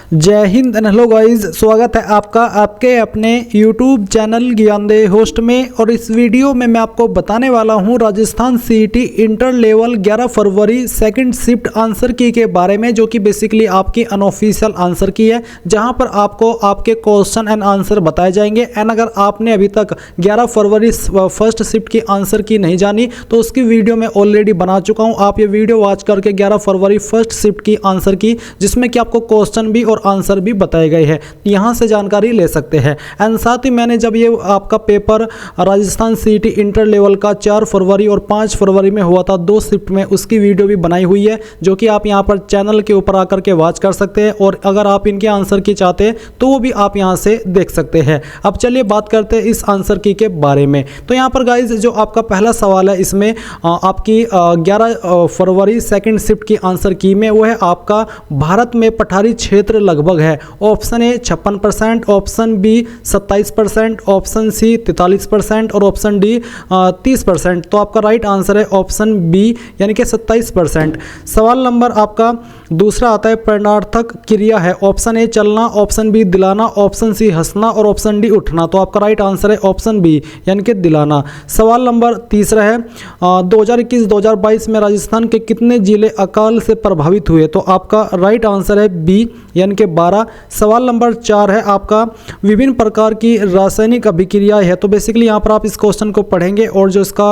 जय Hind and hello guys, स्वागत है आपका आपके अपने YouTube चैनल ज्ञानदेह होस्ट में। और इस वीडियो में मैं आपको बताने वाला हूं राजस्थान सीईटी इंटर लेवल 11 फरवरी सेकंड शिफ्ट आंसर की के बारे में, जो कि बेसिकली आपकी अनऑफिशियल आंसर की है, जहां पर आपको आपके क्वेश्चन एंड आंसर बताए जाएंगे। एंड अगर आपने अभी तक 11 फरवरी फर्स्ट शिफ्ट की आंसर की नहीं जानी तो उसकी वीडियो मैं ऑलरेडी बना चुका हूँ। आप ये वीडियो वॉच करके 11 फरवरी फर्स्ट शिफ्ट की आंसर की, जिसमें कि आपको क्वेश्चन भी और आंसर भी बताए गए हैं, यहां से जानकारी ले सकते हैं। एंड साथ ही मैंने जब ये आपका paper Rajasthan CET inter level का 4 फरवरी और 5 फरवरी में हुआ था 2 शिफ्ट में, उसकी वीडियो भी बनाई हुई है, जो कि आप यहां पर चैनल के ऊपर आकर के वॉच कर सकते हैं। और अगर आप इनके आंसर की चाहते हैं तो वो भी आप यहां से देख सकते हैं। अब चलिए बात करते हैं इस आंसर की के बारे में। तो यहाँ पर गाइज जो आपका पहला सवाल है, इसमें आपकी 11 फरवरी सेकेंड शिफ्ट की आंसर की में वो है आपका भारत में पठारी क्षेत्र लगभग है। Option A 56%, option B 27%, option C 43% और ऑप्शन डी 30%। तो आपका राइट आंसर है ऑप्शन बी यानी कि 27%। सवाल नंबर आपका दूसरा आता है प्रश्नार्थक क्रिया है। ऑप्शन ए चलना, ऑप्शन बी दिलाना, ऑप्शन सी हंसना और ऑप्शन डी उठना। तो आपका राइट आंसर है ऑप्शन बी यानी कि दिलाना। सवाल नंबर तीसरा है 2021-2022 में राजस्थान के कितने जिले अकाल से प्रभावित हुए। तो आपका राइट आंसर है बी यानी कि 12। सवाल नंबर 4 है आपका विभिन्न प्रकार की रासायनिक अभिक्रिया है। तो बेसिकली यहाँ पर आप इस क्वेश्चन को पढ़ेंगे और जो इसका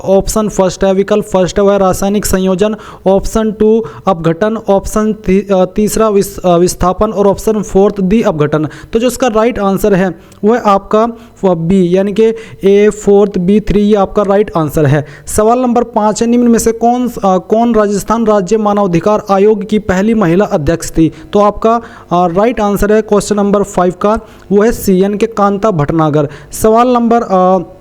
ऑप्शन फर्स्ट है, विकल्प फर्स्ट है, वह रासायनिक संयोजन, ऑप्शन 2 अपघटन, ऑप्शन तीसरा विस्थापन और ऑप्शन फोर्थ दी अपघटन। तो जो इसका राइट आंसर है वह आपका बी यानी कि ए, फोर्थ, बी, 3 ये आपका राइट आंसर है। सवाल नंबर 5 है निम्न में से कौन राजस्थान राज्य मानवाधिकार आयोग की पहली महिला अध्यक्ष थी। तो आपका राइट आंसर है क्वेश्चन नंबर 5 का, वो है सी यानी कि कांता भटनागर। सवाल नंबर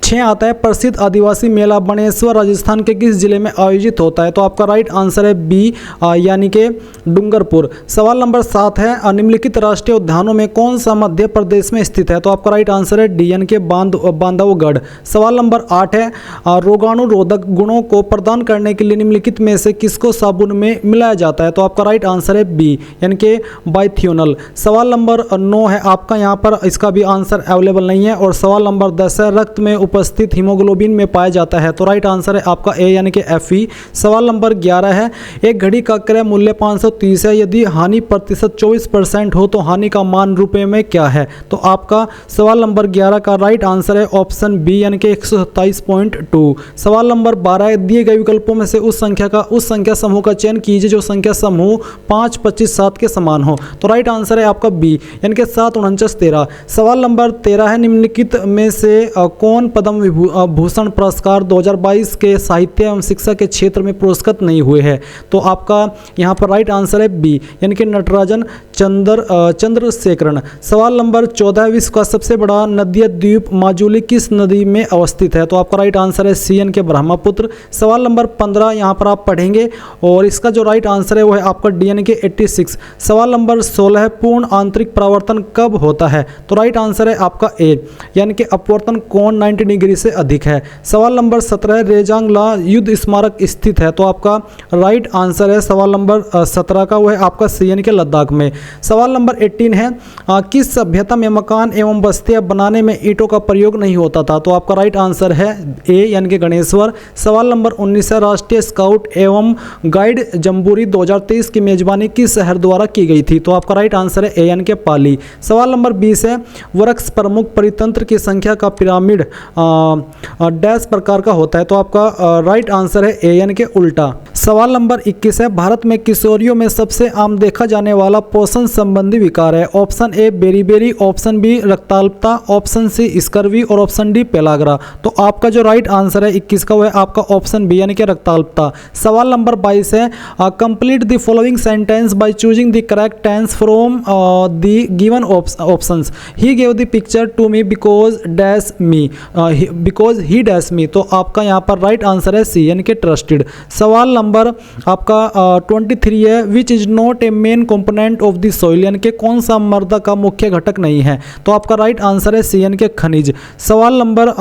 6 आता है प्रसिद्ध आदिवासी मेला बनेश्वर राजस्थान के किस जिले में आयोजित होता है। तो आपका राइट आंसर है बी यानी कि डूंगरपुर। सवाल नंबर 7 है निम्नलिखित राष्ट्रीय उद्यानों में कौन सा मध्य प्रदेश में स्थित है। तो आपका राइट आंसर है डी यानी कि बांधवगढ़। सवाल नंबर 8 है रोगाणुरोधक गुणों को प्रदान करने के लिए निम्नलिखित में से किसको साबुन में मिलाया जाता है। तो आपका राइट आंसर है बी यानी कि बाइथियोनल। सवाल नंबर 9 है आपका, यहाँ पर इसका भी आंसर अवेलेबल नहीं है। और सवाल नंबर 10 है रक्त में उपस्थित हीमोग्लोबिन में पाया जाता है। तो राइट आंसर है आपका ए यानी कि Fe। सवाल नंबर 11 है एक घड़ी का क्रय मूल्य 530 है, यदि हानि प्रतिशत 24% हो तो हानि का मान रुपए में क्या है। तो आपका सवाल नंबर 11 का राइट आंसर है ऑप्शन बी यानी कि 127.2। सवाल नंबर 12 दिए गए विकल्पों में से उस संख्या समूह का चयन कीजिए जो संख्या समूह 5, 25, 7 के समान हो। तो राइट आंसर है आपका बी यानी कि 7, 49, 13। सवाल नंबर 13 है निम्नलिखित में से कौन पद्म भूषण पुरस्कार 2022 के साहित्य एवं शिक्षा के क्षेत्र में पुरस्कृत नहीं हुए हैं। तो आपका यहाँ पर राइट आंसर है बी यानी कि नटराजन चंद्रशेखरन। सवाल नंबर 14 विश्व का सबसे बड़ा नदीय द्वीप माजुली किस नदी में अवस्थित है। तो आपका राइट आंसर है सी यानी कि ब्रह्मपुत्र। सवाल नंबर 15 यहाँ पर आप पढ़ेंगे और इसका जो राइट आंसर है वो है आपका डी यानी कि 86। सवाल नंबर 16 पूर्ण आंतरिक परावर्तन कब होता है। तो राइट आंसर है आपका ए यानी कि अपवर्तन कोण 90 डिग्री से अधिक है। सवाल नंबर 17 रेजांगला युद्ध स्मारक स्थित है। तो आपका राइट आंसर है सवाल नंबर 17 का, वो है आपका सी यानी कि लद्दाख में। सवाल नंबर 18 है किस सभ्यता में मकान एवं बस्तियां बनाने में ईंटों का प्रयोग नहीं होता था। तो आपका राइट आंसर है ए यानी कि गणेश्वर। सवाल नंबर 19 है राष्ट्रीय स्काउट एवं गाइड जम्बूरी 2023 की मेजबानी किस शहर द्वारा की गई थी। तो आपका राइट आंसर है ए यानी कि पाली। सवाल नंबर 20 है वृक्ष प्रमुख परितंत्र की संख्या का पिरामिड डैश प्रकार का होता है। तो आपका राइट आंसर है ए यानी कि उल्टा। सवाल नंबर 21 है भारत में किशोरियों में सबसे आम देखा जाने वाला पोषण संबंधी विकार है। Option A beriberi, option B रक्ताल्पता, ऑप्शन सी स्कर्वी और ऑप्शन डी पेलाग्रा। तो आपका जो राइट आंसर है 21 का वो है आपका ऑप्शन बी यानी कि रक्ताल्पता। सवाल नंबर 22 है complete the following sentence by choosing the correct tense from the given options. He gave the picture to me because dash me. Because he dash me, तो आपका यहाँ पर राइट आंसर है सी यानी कि ट्रस्टेड। सवाल नंबर आपका 23 है, which is not a main component of the soil, यानी कि कौन सा मृदा का मुख्य घटक नहीं है, तो आपका राइट आंसर है सी यानी कि खनिज। सवाल नंबर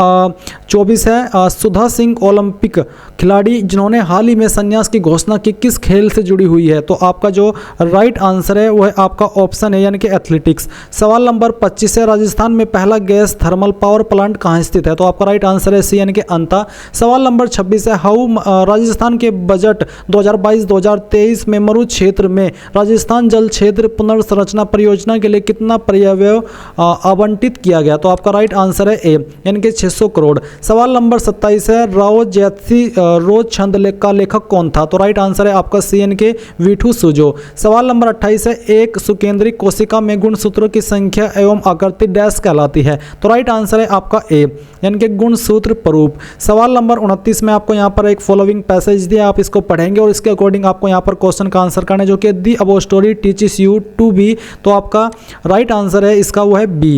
24 है, सुधा सिंह ओलंपिक खिलाड़ी जिन्होंने हाल ही में संन्यास की घोषणा की किस खेल से जुड़ी हुई है, तो आपका जो राइट आंसर है वो है आपका ऑप्शन है यानी कि एथलेटिक्स। सवाल नंबर 25 है, राजस्थान में पहला गैस थर्मल पावर प्लांट कहाँ स्थित है, तो आपका राइट आंसर है सी यानी कि अंता। सवाल नंबर 26 है, हाउ राजस्थान के बजट 2022-2023 में मरु क्षेत्र में राजस्थान जल क्षेत्र पुनर्संरचना परियोजना के लिए कितना पर्यावय आवंटित किया गया, तो आपका राइट आंसर है ए यानी कि 600 करोड़। सवाल नंबर 27 है, राव जैतसी रोज छंद का लेखक कौन था, तो राइट आंसर है आपका सी यानी कि वीठू सुजो। सवाल नंबर 28 है, एक सुकेंद्री कोशिका में गुणसूत्रों की संख्या एवं आकृति डैश कहलाती है, तो राइट आंसर है आपका ए यानी कि गुणसूत्र प्ररूप। सवाल नंबर 29 में आपको यहाँ पर एक फॉलोइंग पैसेज दिया, आप इसको पढ़ेंगे और इसके अकॉर्डिंग आपको यहाँ पर क्वेश्चन का आंसर करना है, जो कि the above story teaches you to be, तो आपका राइट आंसर है इसका वो है बी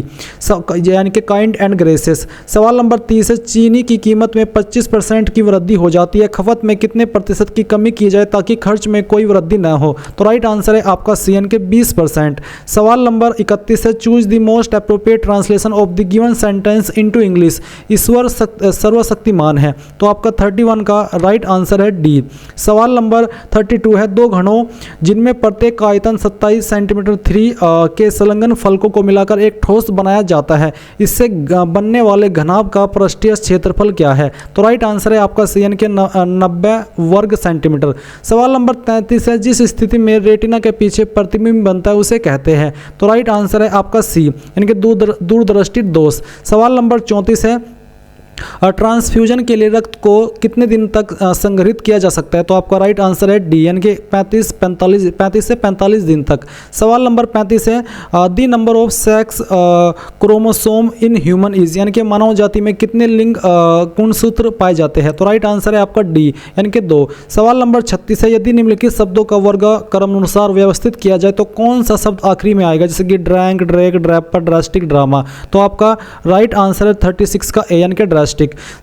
यानी कि काइंड एंड ग्रेसियस। सवाल नंबर 30 है, चीनी की कीमत में 25% की वृद्धि हो जाती है, खपत में कितने प्रतिशत की कमी की जाए ताकि खर्च में कोई वृद्धि न हो, तो राइट आंसर है आपका सी यानी कि 20%। सवाल नंबर 31 है, choose the most appropriate translation of the given sentence into English, ईश्वर सर्वशक्तिमान है, तो आपका 31 का राइट आंसर है डी। सवाल नंबर 32 है, दो घनों जिनमें प्रत्येक का आयतन 27 सेंटीमीटर 3 के संलग्न फलकों को मिलाकर एक ठोस बनाया जाता है, इससे बनने वाले घनाभ का पृष्ठीय क्षेत्रफल क्या है, तो राइट आंसर है आपका सी यानी कि 90 वर्ग सेंटीमीटर। सवाल नंबर 33 है, जिस स्थिति में रेटिना के पीछे प्रतिबिंब बनता है उसे कहते हैं, तो राइट आंसर है आपका सी यानी कि दूरदृष्टि दोष। सवाल नंबर 34 है, ट्रांसफ्यूजन के लिए रक्त को कितने दिन तक संग्रहित किया जा सकता है, तो आपका राइट आंसर है डी यानी कि 35 से 45 दिन तक। सवाल नंबर 35 है, the number of sex chromosome in human is, यानी कि मानव जाति में कितने लिंग गुणसूत्र पाए जाते हैं, तो राइट आंसर है आपका डी यानी कि 2। सवाल नंबर 36 है, यदि निम्नलिखित शब्दों का वर्ग क्रमानुसार व्यवस्थित किया जाए तो कौन सा शब्द आखिरी में आएगा, जैसे कि drank, drag, Draper, drastic, drama, तो आपका राइट आंसर है 36 का ए यानी कि ड्रास्टिक।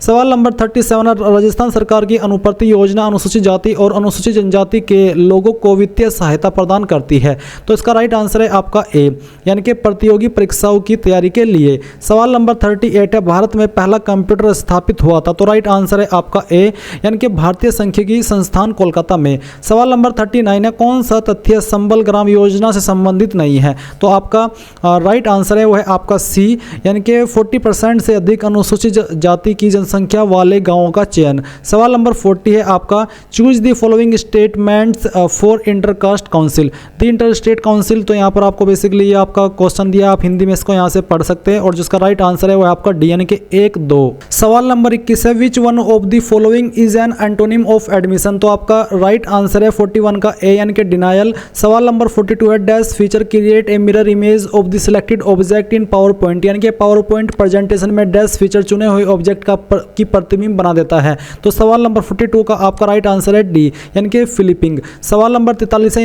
सवाल नंबर 37 है, राजस्थान सरकार की अनुप्रति योजना अनुसूचित जाति और अनुसूचित जनजाति के लोगों को वित्तीय सहायता प्रदान करती है, तो इसका राइट आंसर है आपका ए यानी कि प्रतियोगी परीक्षाओं की तैयारी के लिए। सवाल नंबर 38 है, भारत में पहला कंप्यूटर स्थापित हुआ था, तो राइट आंसर है आपका ए यानी कि भारतीय सांख्यिकी संस्थान कोलकाता में। सवाल नंबर 39 है, कौन सा तथ्य संबल ग्राम योजना से संबंधित नहीं है, तो आपका राइट आंसर है वो है आपका सी यानी कि 40% से अधिक अनुसूचित जाति की जनसंख्या वाले गांवों का चयन। सवाल नंबर 40 है आपका, choose the following statements for intercaste council, the inter state council, तो यहाँ पर आपको बेसिकली ये आपका क्वेश्चन दिया, आप हिंदी में इसको यहाँ से पढ़ सकते हैं और जिसका राइट आंसर है वो आपका डी यानी कि 1, 2। सवाल नंबर 21 है, which one of the following is an antonym of admission, तो आपका राइट आंसर है 41 का ए यानी कि डिनायल। सवाल नंबर 42 है, dash feature create a mirror image of the selected object in power point, यानी कि पावर पॉइंट प्रेजेंटेशन में डैश फीचर चुने हुए ऑब्जेक्ट की प्रतिबिंब बना देता है, तो सवाल नंबर 42 का आपका राइट आंसर है डी यानी कि फिलिपिंग। सवाल नंबर 43 है,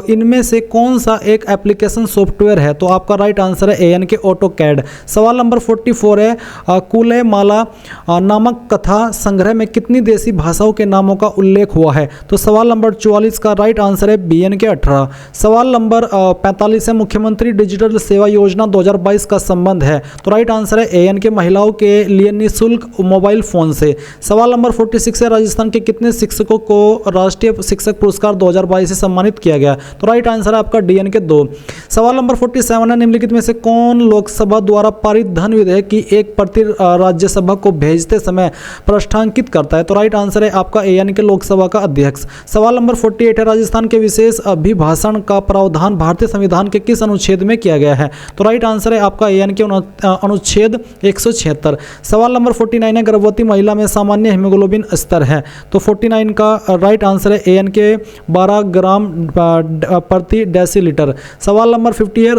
इनमें से कौन सा एक एप्लीकेशन सॉफ्टवेयर है, तो आपका राइट आंसर है ए यानी कि ऑटोकैड। सवाल नंबर 44 है, कुले माला नामक कथा संग्रह में कितनी देसी भाषाओं के नामों का उल्लेख हुआ है, तो सवाल नंबर 44 का राइट आंसर है बी यानी कि 18। सवाल नंबर 45 है, मुख्यमंत्री डिजिटल सेवा योजना 2022 का संबंध है, तो राइट आंसर है ए यानी कि महिलाओं के लिए निःशुल्क मोबाइल फोन से। सवाल नंबर 46 है, राजस्थान के कितने शिक्षकों को राष्ट्रीय शिक्षक पुरस्कार 2022 से सम्मानित किया गया, तो राइट आंसर है आपका डी यानी कि 2। सवाल नंबर 47 है, निम्नलिखित में से कौन लोकसभा द्वारा पारित धन विधेयक की एक प्रति राज्यसभा को भेजते समय पृष्ठांकित करता है, तो राइट आंसर है आपका ए यानी कि लोकसभा का अध्यक्ष। सवाल नंबर 48 है, राजस्थान के विशेष अभिभाषण का प्रावधान भारतीय संविधान के किस अनुच्छेद में किया गया है, तो राइट आंसर है आपका ए यानी कि अनुच्छेद 176। सवाल नंबर 49 है, गर्भवती महिला में सामान्य हीमोग्लोबिन स्तर है, तो 49 का राइट आंसर है ए यानी कि 12 ग्राम प्रति डेसीलीटर। सवाल नंबर 50 है,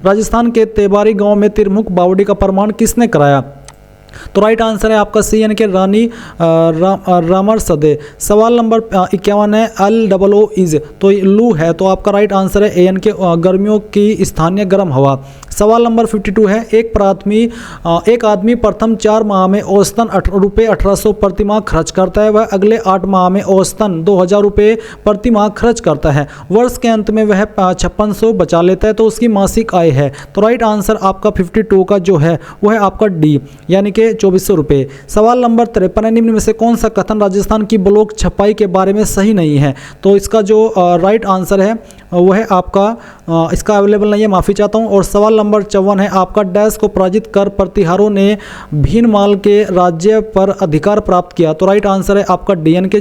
राजस्थान के तेबारी गांव में त्रिमुख बावड़ी का प्रमाण किसने कराया, तो राइट आंसर है आपका सी यानी कि रानी रामरसदे। सवाल नंबर 51 है, LOO इज, तो लू है, तो आपका राइट आंसर है ए यानी कि गर्मियों की स्थानीय गर्म हवा। सवाल नंबर 52 है, एक आदमी प्रथम 4 माह में औसतन रुपये 1800 प्रति माह खर्च करता है, वह अगले 8 माह में औसतन 2000 रुपये प्रति माह खर्च करता है, वर्ष के अंत में वह 5600 बचा लेता है, तो उसकी मासिक आय है। तो राइट आंसर आपका 52 का जो है वो है आपका डी, यानी कि 2400 रुपये। सवाल नंबर 53 है, निम्न में से कौन सा कथन राजस्थान की ब्लॉक छपाई के बारे में सही नहीं है? तो इसका जो राइट आंसर है वो है आपका इसका अवेलेबल नहीं है, माफ़ी चाहता हूँ। और सवाल नंबर 54 है, आपका डैश को पराजित कर प्रतिहारों ने भीनमाल के राज्य पर अधिकार प्राप्त किया। तो राइट आंसर है आपका डीएन के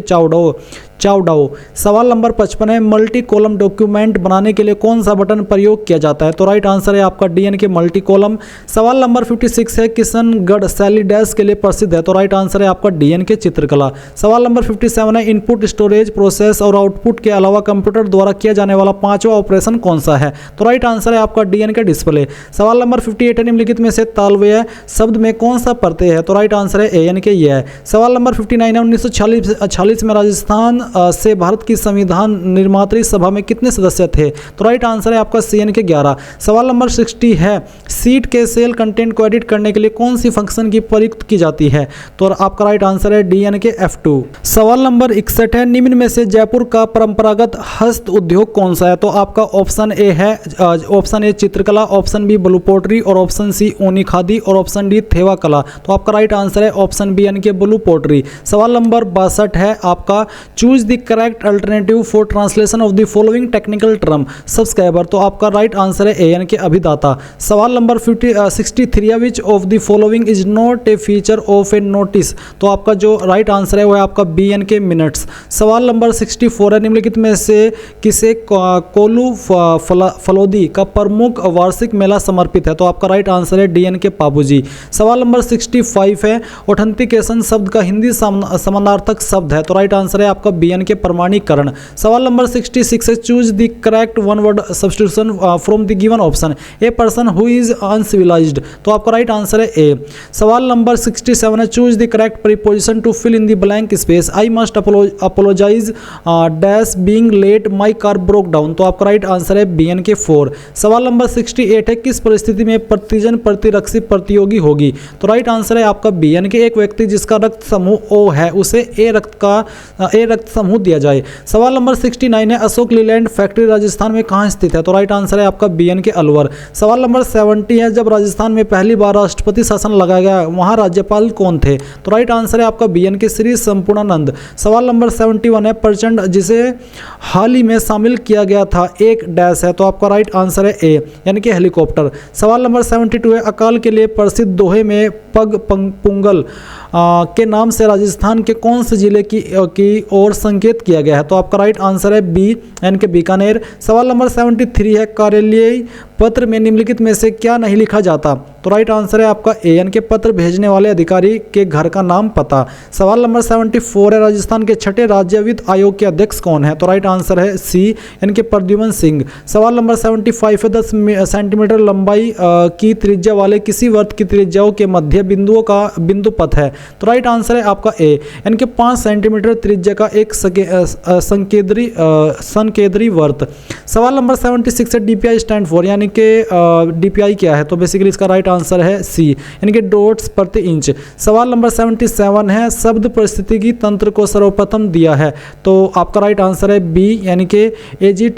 चावडाओ। सवाल नंबर 55 है, मल्टी कॉलम डॉक्यूमेंट बनाने के लिए कौन सा बटन प्रयोग किया जाता है? तो राइट आंसर है आपका डीएन के मल्टी कॉलम। सवाल नंबर 56 है, किशनगढ़ शैली डैश के लिए प्रसिद्ध है? तो राइट आंसर है आपका डीएन के चित्रकला। सवाल नंबर 57 है, इनपुट स्टोरेज प्रोसेस और आउटपुट के अलावा कंप्यूटर द्वारा किया जाने वाला 5वां ऑपरेशन कौन सा है? तो राइट आंसर है आपका डीएन के डिस्प्ले। सवाल नंबर 58 है, निम्नलिखित में से तालव्य शब्द में कौन सा प्रत्यय है? तो राइट आंसर है ए, यानी कि यह है। सवाल नंबर 59 है, 1946 में राजस्थान से भारत की संविधान निर्मात्री सभा में कितने सदस्य थे? तो राइट आंसर है आपका सी, यानी कि 11। सवाल नंबर 60 है, सीट के सेल कंटेंट को एडिट करने के लिए कौन सी फंक्शन की प्रयुक्त की जाती है? तो आपका राइट आंसर है डी, यानी कि F2। सवाल नंबर 61 है, निम्न में से जयपुर का परंपरागत हस्त उद्योग कौन सा है? तो आपका ऑप्शन ए है, ऑप्शन ए चित्रकला, ऑप्शन बी ब्लू पोट्री और ऑप्शन सी ऊनी खादी और ऑप्शन डी थेवा कला। तो आपका राइट आंसर है ऑप्शन बी, यानी कि ब्लू पोट्री। सवाल नंबर 62 है आपका, choose the correct alternative for translation of the following technical term subscriber. तो आपका राइट आंसर है ए, यानी कि अभिदाता। सवाल नंबर 63 है, which of the following is not a feature of A notice? तो आपका जो राइट आंसर है वो है आपका बी, यानी कि मिनट्स। सवाल नंबर 64 है, निम्नलिखित में से किसे कोलू फलोदी का प्रमुख वार्षिक मेला समर्पित है? तो आपका राइट आंसर है डी, यानी कि पाबूजी। सवाल नंबर 65 है, ऑथेंटिकेशन शब्द का हिंदी समानार्थक शब्द है? तो राइट आंसर है आपका बी, यानी कि प्रमाणीकरण। सवाल नंबर 66 है, choose the correct one word substitution from the given option, a person who is uncivilised. तो आपका राइट आंसर है ए। सवाल नंबर 67 है, choose the correct preposition to fill in the blank space, I must apologize dash being late, my car broke down. तो आपका right answer है B, यानी कि 4। सवाल नंबर 68 है, किस परिस्थिति में प्रतिजन प्रतिरक्षी प्रतियोगी होगी? तो राइट आंसर है आपका बी, यानी कि एक व्यक्ति जिसका रक्त समूह ओ है उसे ए रक्त समूह दिया जाए। सवाल नंबर 69 है, अशोक लीलैंड फैक्ट्री राजस्थान में कहाँ स्थित है? तो राइट आंसर है आपका बी, यानी कि अलवर। सवाल नंबर 70 है, जब राजस्थान में पहली बार राष्ट्रपति शासन लगाया गया वहाँ राज्यपाल कौन थे? तो राइट आंसर है आपका बी, यानी कि श्री संपूर्णानंद। सवाल नंबर 71 है, प्रचंड जिसे हाल ही में शामिल किया गया था एक डैश है? तो आपका राइट आंसर है ए, यानी कि हेलीकॉप्टर। सवाल नंबर 72 है, अकाल के लिए प्रसिद्ध दोहे में पग पुंगल के नाम से राजस्थान के कौन से जिले की ओर संकेत किया गया है? तो आपका राइट आंसर है बी, यानी कि बीकानेर। सवाल नंबर 73 है, कार्यालयीय पत्र में निम्नलिखित में से क्या नहीं लिखा जाता? तो राइट आंसर है आपका ए, यानी कि पत्र भेजने वाले अधिकारी के घर का नाम पता। सवाल नंबर 74 है, राजस्थान के 6ठे राज्य वित्त आयोग के अध्यक्ष कौन है? तो राइट आंसर है सी, यानी कि प्रद्युमन सिंह। सवाल नंबर 75 है, 10 सेंटीमीटर लंबाई की त्रिज्या वाले किसी वर्त की त्रिज्याओं के मध्य बिंदुओं का बिंदु पथ है? तो राइट आंसर है आपका ए, यानी कि 5 सेंटीमीटर त्रिज्या का एक संकेंद्री वर्त। सवाल नंबर 76 है, डीपीआई स्टैंड फॉर, यानी कि डीपीआई क्या है? तो बेसिकली इसका राइट आंसर है सी, यानी कि डॉट्स प्रति इंच। सवाल नंबर 77 है, शब्द परिस्थितिकी तंत्र को सर्वप्रथम दिया है? तो आपका राइट आंसर है बी, यानी कि एजी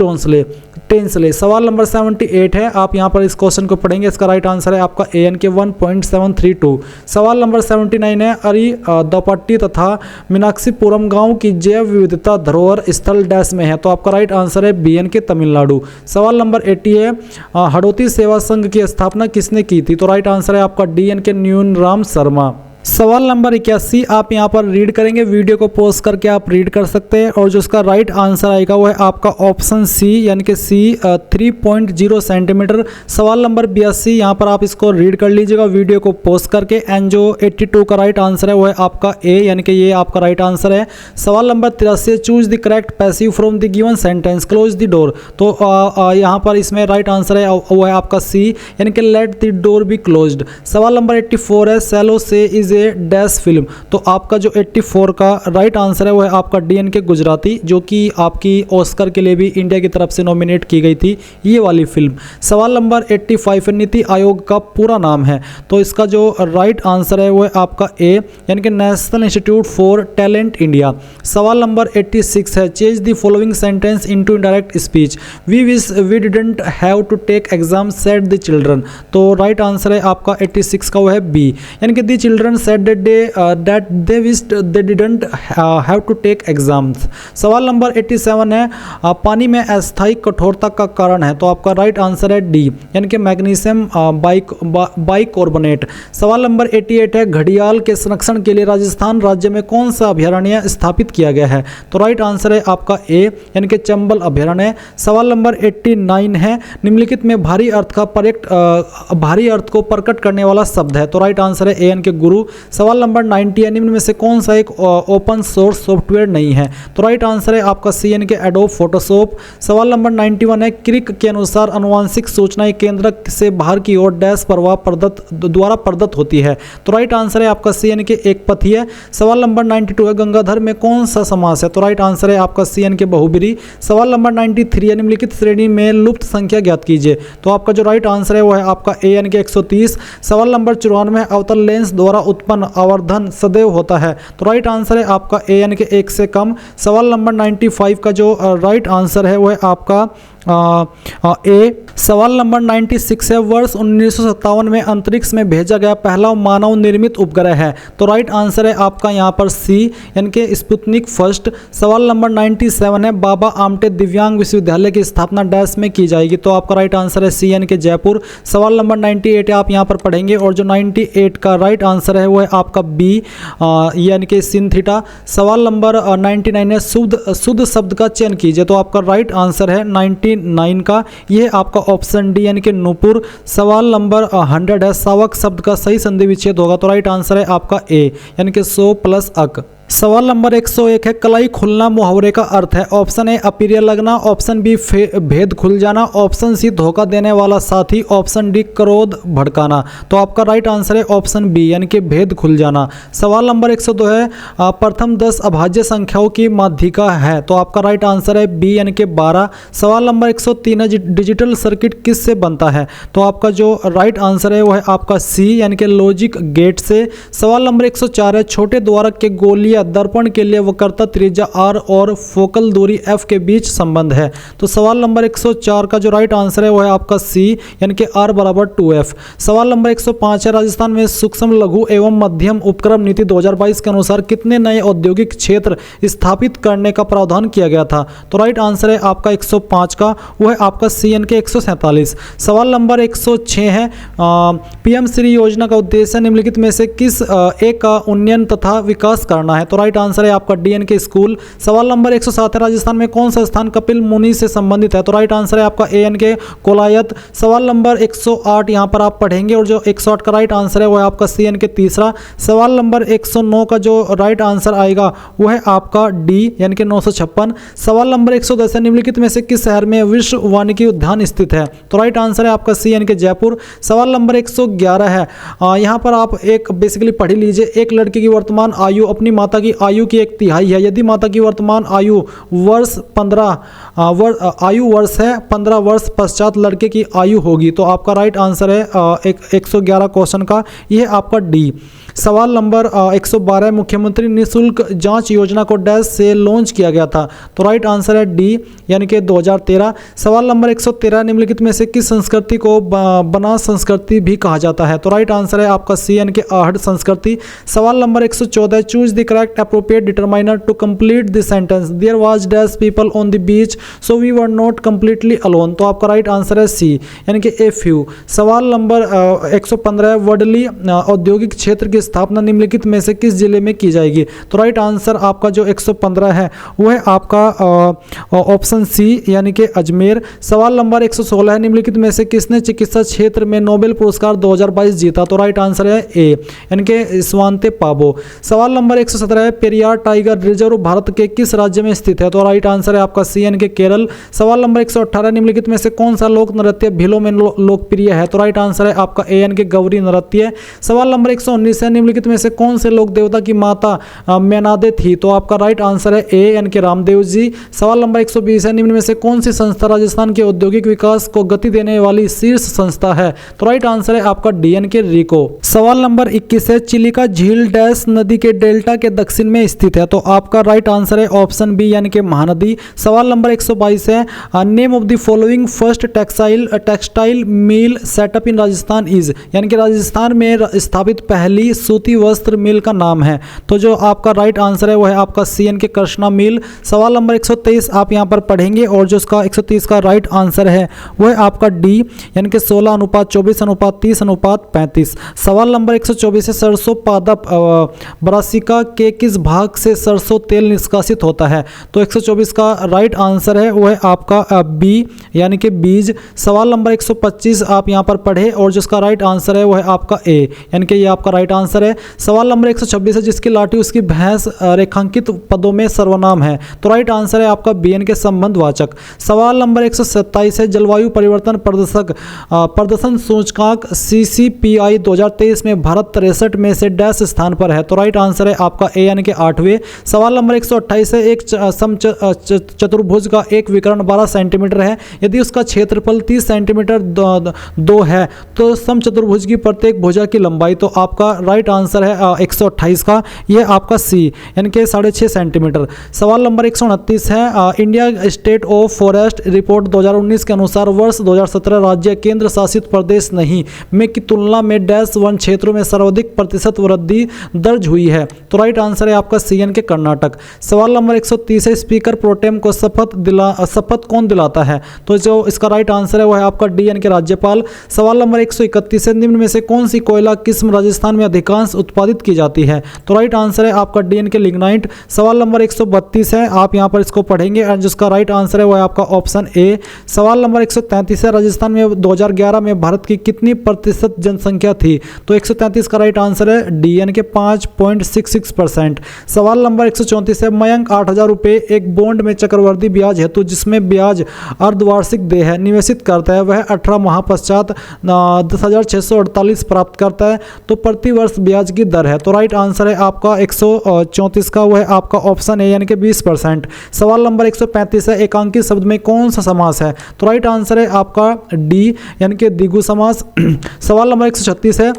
टेंसले। सवाल नंबर 78 है, आप यहाँ पर इस क्वेश्चन को पढ़ेंगे, इसका राइट आंसर है आपका ए, यानी कि 1.732। सवाल नंबर 79 है, दपट्टी तथा मीनाक्षीपुरम गांव की जैव विविधता धरोहर स्थल डैश में है? तो आपका राइट आंसर है बी, यानी कि तमिलनाडु। सवाल नंबर 80 है, हड़ौती सेवा संघ की स्थापना किसने की थी? तो राइट आंसर है आपका डी, यानी कि न्यूनराम शर्मा। सवाल नंबर 81 आप यहाँ पर रीड करेंगे, वीडियो को पॉज करके आप रीड कर सकते हैं, और जो इसका राइट आंसर आएगा वो है आपका ऑप्शन सी, यानी कि सी 3.0 सेंटीमीटर। सवाल नंबर 82 यहाँ पर आप इसको रीड कर लीजिएगा वीडियो को पॉज करके, एंड जो 82 का राइट आंसर है वो है आपका ए, यानी कि ये आपका राइट आंसर है। सवाल number 83 choose the correct passive from the given sentence, close the door. तो यहाँ पर इसमें राइट आंसर है वो है आपका सी, यानी कि let the door be closed. सवाल नंबर 84 है, सेलो से इज ए डैश फिल्म। तो आपका जो 84 का राइट आंसर है वो है आपका DNK गुजराती, जो कि आपकी ऑस्कर के लिए भी इंडिया की तरफ से नॉमिनेट की गई थी ये वाली फिल्म। सवाल नंबर 85 नीति आयोग का पूरा नाम है, तो इसका जो राइट आंसर है वो है आपका ए यानी कि national institute for talent India. सवाल नंबर 86 है change the following sentence into indirect speech. We wish we didn't have to take exam said the children. तो राइट आंसर है आपका 86 का वो है बी, यानी कि the children said that they wished they didn't have to take exams. सवाल नंबर 87 है पानी में अस्थायी कठोरता का कारण है, तो आपका राइट आंसर है डी यानी कि मैग्नीशियम बाइकार्बोनेट। सवाल नंबर 88 है घड़ियाल के संरक्षण के लिए राजस्थान राज्य में कौन सा अभयारण्य स्थापित किया गया है, तो राइट आंसर है आपका ए यानी कि चंबल अभयारण्य। सवाल नंबर 89 है निम्नलिखित में भारी अर्थ को प्रकट करने वाला शब्द है, तो राइट आंसर है ए यानी कि गुरु। सवाल नंबर 90 है निम्न में से कौन सा एक ओपन सोर्स सॉफ्टवेयर नहीं है, तो राइट आंसर है आपका सी यानी कि एडोब फोटोशॉप। सवाल नंबर 91 है क्रिक के अनुसार अनुवांशिक सूचनाएं केंद्रक से बाहर की ओर डैश प्रवाह द्वारा प्रदत्त होती है, तो राइट आंसर है आपका सी यानी कि एक पथी है। सवाल नंबर 92 है गंगाधर में कौन सा समास है, तो राइट आंसर है आपका सी यानी कि बहुब्री। सवाल नंबर 93 है निम्नलिखित श्रेणी में लुप्त संख्या ज्ञात कीजिए, तो आपका जो राइट आंसर है वो है आपका ए यानी कि 130। सवाल नंबर 94 अवतल लेंस द्वारा उत्पन्न आवर्धन सदैव होता है, तो राइट आंसर है आपका ए यानी कि 1 से कम। सवाल नंबर 95 का जो राइट आंसर है वो है आपका ए। सवाल नंबर 96 है वर्ष 1957 में अंतरिक्ष में भेजा गया पहला मानव निर्मित उपग्रह है, तो राइट आंसर है आपका यहाँ पर सी यानी कि स्पुतनिक फर्स्ट। सवाल नंबर 97 है बाबा आमटे दिव्यांग विश्वविद्यालय की स्थापना डैश में की जाएगी, तो आपका राइट आंसर है सी यानी कि जयपुर। सवाल नंबर 98 आप यहाँ पर पढ़ेंगे और जो 98 का राइट आंसर है वो है आपका बी यानी कि सिन थीटा। सवाल नंबर 99 है शुद्ध शब्द का चयन कीजिए, तो आपका राइट आंसर है 99 का, यह आपका ऑप्शन डी यानी कि नूपुर। सवाल नंबर 100 है सावक शब्द का सही संधि विच्छेद होगा, तो राइट आंसर है आपका ए यानी कि 100 प्लस अक। सवाल नंबर 101 है कलाई खुलना मुहावरे का अर्थ है। ऑप्शन ए अप्रिय लगना, ऑप्शन बी भेद खुल जाना, ऑप्शन सी धोखा देने वाला साथी, ऑप्शन डी क्रोध भड़काना, तो आपका राइट आंसर है ऑप्शन बी यानी कि भेद खुल जाना। सवाल नंबर 102 है प्रथम 10 अभाज्य संख्याओं की माध्यिका है, तो आपका राइट आंसर है बी यानी कि 12। सवाल नंबर 103 है डिजिटल सर्किट किस से बनता है, तो आपका जो राइट आंसर है वो है आपका सी यानी कि लॉजिक गेट से। सवाल नंबर 104 है छोटे द्वारक के गोलीय दर्पण के लिए वक्रता त्रिज्या r और फोकल दूरी f के बीच संबंध है, तो सवाल नंबर 104 का जो राइट आंसर है वो है आपका c यानी कि r बराबर 2f। सवाल नंबर 105 है राजस्थान में सूक्ष्म लघु एवं मध्यम उपक्रम नीति 2022 के अनुसार कितने नए औद्योगिक क्षेत्र स्थापित करने का प्रावधान किया गया था, तो राइट आंसर है आपका 105 का, वो है आपका सी यानी कि 147। सवाल नंबर 106 है PM श्री योजना का उद्देश्य निम्नलिखित में से किस एक का उन्नयन तथा विकास करना है, तो राइट आंसर है आपका DNK स्कूल। सवाल नंबर 107 है राजस्थान में कौन सा स्थान कपिल मुनि से संबंधित है, तो राइट आंसर है आपका ANK कोलायत। सवाल नंबर 108 यहाँ पर आप पढ़ेंगे और जो 108 का राइट आंसर है वो है आपका CNK तीसरा। सवाल नंबर 109 का जो राइट आंसर आएगा वो है आपका डी यानी कि 956। सवाल नंबर 110 है निम्नलिखित में से किस शहर में विश्व वानिकी उद्यान स्थित है, तो राइट आंसर है आपका सी यानी कि जयपुर। सवाल नंबर 111 है यहाँ पर आप एक बेसिकली पढ़ लीजिए, एक लड़की की वर्तमान आयु अपनी माता की आयु की 1/3 है, यदि माता की वर्तमान आयु वर्ष 15 वर्ष पश्चात लड़के की आयु होगी, तो आपका राइट आंसर है 111 क्वेश्चन का, यह आपका डी। सवाल नंबर 112 मुख्यमंत्री निःशुल्क जांच योजना को डैश से लॉन्च किया गया था, तो राइट आंसर है डी यानी कि 2013। सवाल नंबर 113 निम्नलिखित में से किस संस्कृति को बनास संस्कृति भी कहा जाता है, तो राइट आंसर है आपका सी यानी कि आहड़ संस्कृति। सवाल नंबर 114 choose the correct appropriate determiner to complete the sentence there was dash people on the beach so we were not completely alone, तो आपका राइट आंसर है सी यानी कि ए फ्यू। सवाल नंबर 115 वर्डली औद्योगिक क्षेत्र की स्थापना निम्नलिखित में से किस जिले में की जाएगी, तो राइट आंसर आपका जो 115 है वो है आपका ऑप्शन सी यानी कि अजमेर। सवाल नंबर 116 है निम्नलिखित में से किसने चिकित्सा क्षेत्र में नोबेल पुरस्कार 2022 जीता, तो राइट आंसर है ए यानी कि स्वांते पाबो। सवाल नंबर 117 है पेरियार टाइगर रिजर्व भारत के किस राज्य में स्थित है, तो राइट आंसर है आपका सी यानी कि केरल। सवाल नंबर 118 निम्नलिखित में से कौन सा लोक नृत्य भीलों में लोकप्रिय है, तो राइट आंसर है आपका ए यानी कि गौरी नृत्य। सवाल नंबर 119 है निम्नलिखित में से कौन से लोक देवता की माता मेनादे थी? तो आपका राइट आंसर है ए यानी कि रामदेव जी। सवाल नंबर 120 है, निम्न में से कौन सी संस्था राजस्थान के औद्योगिक विकास को गति देने वाली शीर्ष संस्था है? तो राइट आंसर है आपका डी यानी कि रीको। सवाल नंबर 21 है, चिलिका झील डैश नदी के डेल्टा के दक्षिण में स्थित है? तो आपका राइट आंसर है ऑप्शन बी यानी कि महानदी। सवाल नंबर 122 है, name of the following first textile mill setup in Rajasthan is? यानी कि राजस्थान में स्थापित पहली सूती वस्त्र मिल का नाम है। तो जो आपका राइट आंसर है वो है आपका सी यानी कि कृष्णा मिल। सवाल नंबर 123 आप यहां पर पढ़ेंगे और जो उसका 130 का राइट आंसर है वो है आपका डी यानी कि 16:24:30:35। सवाल नंबर 124 है, सरसों पादप ब्रासिका के किस भाग से सरसों तेल निष्कासित होता है? तो 124 का राइट आंसर है वो है आपका बी यानी कि बीज। सवाल नंबर 125 आप यहां पर पढ़े और जिसका राइट आंसर है वो है आपका ए यानी कि ये आपका राइट आंसर है। सवाल नंबर 126 है, जिसकी लाठी उसकी भैंस रेखांकित पदों में सर्वनाम है? तो राइट आंसर है आपका बी यानी कि संबंधवाचक। सवाल नंबर 127 है, जलवायु परिवर्तन प्रदर्शन सूचकांक CCPI 2023 में भारत 63 में से डैश स्थान पर है? तो राइट आंसर है आपका ए यानी कि 8वें। सवाल नंबर 128 है, एक चतुर्भुज का एक विकर्ण 12 सेंटीमीटर है, यदि उसका क्षेत्रफल 30 सेंटीमीटर 2 है तो समचतुर्भुज की प्रत्येक भुजा की लंबाई? तो आपका राइट आंसर है 128 का, यह आपका सी यानी कि 6.5 सेंटीमीटर। सवाल नंबर 129 है, India state of forest report 2019 के अनुसार वर्ष 2017 राज्य केंद्र शासित प्रदेश नहीं में की तुलना में डैश वन क्षेत्रों में सर्वाधिक प्रतिशत वृद्धि दर्ज हुई है? तो राइट आंसर है आपका सी यानी कि कर्नाटक। सवाल नंबर 130 है, स्पीकर प्रोटेम को शपथ कौन दिलाता है? तो जो इसका राइट आंसर है वो है आपका डी यानी कि राज्यपाल। सवाल नंबर 131 है, निम्न में से कौन सी कोयला किस्म राजस्थान में अधिकांश उत्पादित की जाती है? तो राइट आंसर है आपका डी यानी कि लिग्नाइट। सवाल नंबर 132 है, आप यहां पर इसको पढ़ेंगे और जिसका राइट आंसर है वो है आपका ऑप्शन ए। सवाल नंबर 133 है, राजस्थान में 2011 में भारत की कितनी प्रतिशत जनसंख्या थी? तो 133 का राइट आंसर है डी यानी कि 5.66%। सवाल नंबर 134 है, मयंक 8,000 रुपये एक बॉन्ड में चक्रवर्ती ब्याज हेतु जिसमें ब्याज अर्धवार्षिक देय है निवेशित करता है, वह 18 माह पश्चात 10,648 प्राप्त करता है, तो प्रति वर्ष ब्याज की दर है? तो राइट आंसर है आपका 134 का, वह आपका ऑप्शन ए यानी कि 20%। सवाल नंबर 135 है, एकांकी शब्द में कौन सा समास है? तो राइट आंसर है आपका डी यानी कि द्विगु समास। सवाल नंबर 136 है,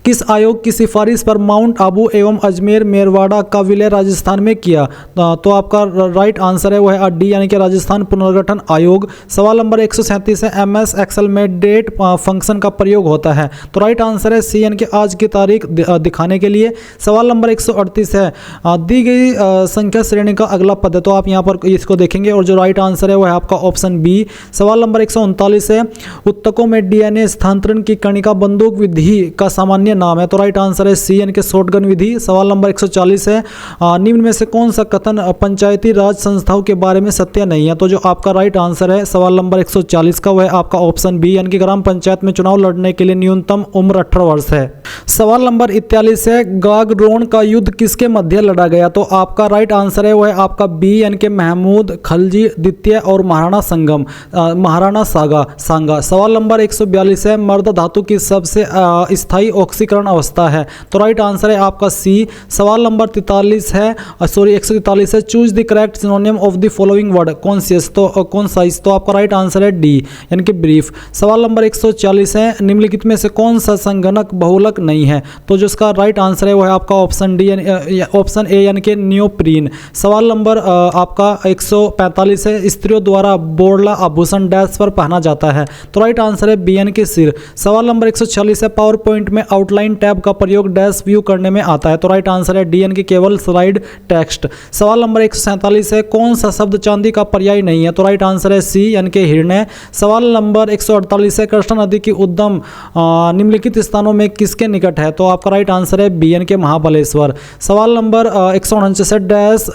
किस आयोग की सिफारिश पर माउंट आबू एवं अजमेर मेरवाड़ा का विलय राजस्थान में किया? तो आपका राइट आंसर है वो है डी यानी कि राजस्थान पुनर्गठन आयोग। सवाल नंबर 137 है, MS एक्सेल में डेट फंक्शन का प्रयोग होता है? तो राइट आंसर है सी यानी कि आज की तारीख दिखाने के लिए। सवाल नंबर 138 है, दी गई संख्या श्रेणी का अगला पद है? तो आप यहाँ पर इसको देखेंगे और जो राइट आंसर है वो है आपका ऑप्शन बी। सवाल नंबर 139 है, उत्तकों में DNA स्थानांतरण की कणिका बंदूक विधि का सामान्य नाम है? तो राइट आंसर है सी यानी कि शॉटगन विधि। सवाल नंबर 140 है, निम्न में से कौन सा कथन पंचायती राज संस्थाओं के बारे में सत्य नहीं है? तो जो आपका राइट आंसर है सवाल नंबर 140 का वह आपका ऑप्शन बी यानी कि ग्राम पंचायत में चुनाव लड़ने के लिए न्यूनतम उम्र 18 वर्ष है। सवाल नंबर 41 है, गागरोन का युद्ध किसके मध्य लड़ा गया? तो आपका राइट आंसर है वह आपका बी यानी कि महमूद खलजी द्वितीय और महाराणा सांगा। सवाल नंबर 142 है, मर्द धातु की सबसे स्थायी ऑक्सीकरण अवस्था है? तो राइट आंसर है आपका सी। सवाल नंबर 143 है, choose the correct synonym of the following word conscious. तो कॉन्साइज, तो आपका राइट आंसर है डी यानी कि ब्रीफ। सवाल नंबर 140 है, निम्नलिखित में से कौन सा संगणक बहुलक नहीं है? तो जो इसका राइट आंसर है वो है आपका ऑप्शन डी ऑप्शन ए यानी कि नियोप्रीन। सवाल नंबर आपका 145 है, स्त्रियों द्वारा बोरला आभूषण डैश पर पहना जाता है? तो राइट आंसर है बी यानी कि सिर। सवाल नंबर 146 है, पावर पॉइंट में आउटलाइन टैब का प्रयोग डैश व्यू करने में आता है? तो राइट आंसर है डी यानी कि केवल स्लाइड टेक्स्ट। सवाल नंबर 147 है, कौन सा शब्द चांदी का पर्याय नहीं है? तो राइट आंसर है सी यानी कि हिरण्य। सवाल नंबर 148 है, कृष्णा नदी की उद्गम निम्नलिखित स्थानों में किसके निकट है? तो आपका राइट आंसर है बी यानी कि महाबलेश्वर। सवाल नंबर 149 डैश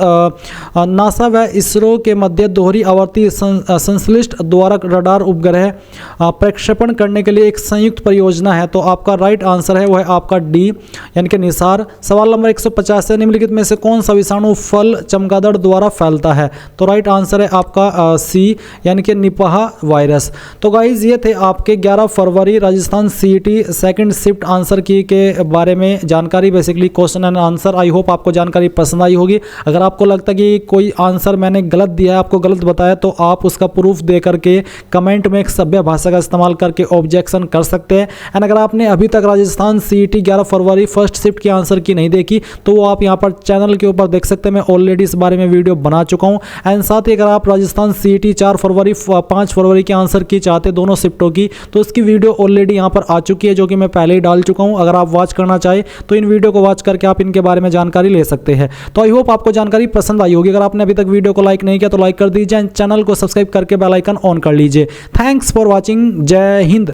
नासा व इसरो के मध्य दोहरी आवर्ती संश्लिष्ट द्वारा रडार उपग्रह प्रक्षेपण करने के लिए एक संयुक्त परियोजना है? तो आपका राइट आंसर है है वो है आपका डी यानी कि निसार। सवाल नंबर 150 है, निम्नलिखित में से कौन सा विषाणु फल चमगादड़ द्वारा फैलता है? तो राइट आंसर है आपका सी यानी कि निपाह वायरस। तो गाइज ये थे आपके 11 फरवरी Rajasthan CET second shift answer key के बारे में जानकारी, basically question and answer. I hope आपको जानकारी पसंद आई होगी। अगर आपको लगता है कि कोई आंसर मैंने गलत दिया है, आपको गलत बताया, तो आप उसका प्रूफ दे करके कमेंट में एक सभ्य भाषा का इस्तेमाल करके ऑब्जेक्शन कर सकते हैं। एंड अगर आपने अभी तक राजस्थान सीईटी 11 फरवरी फर्स्ट शिफ्ट की आंसर की नहीं देखी तो वो आप यहाँ पर चैनल के ऊपर देख सकते हैं। मैं ऑलरेडी इस बारे में वीडियो बना चुका हूँ। एंड साथ ही अगर आप राजस्थान सीईटी 4 फरवरी 5 फरवरी की आंसर की चाहते दोनों शिफ्टों की, तो उसकी वीडियो ऑलरेडी यहाँ पर आ चुकी है जो कि मैं पहले ही डाल चुका हूँ। अगर आप वॉच करना चाहे तो इन वीडियो को वॉच करके आप इनके बारे में जानकारी ले सकते हैं। तो आई होप आपको जानकारी पसंद आई होगी। अगर आपने अभी तक वीडियो को लाइक नहीं किया तो लाइक कर दीजिए, चैनल को सब्सक्राइब करके बेल आइकन ऑन कर लीजिए। Thanks for watching. जय हिंद।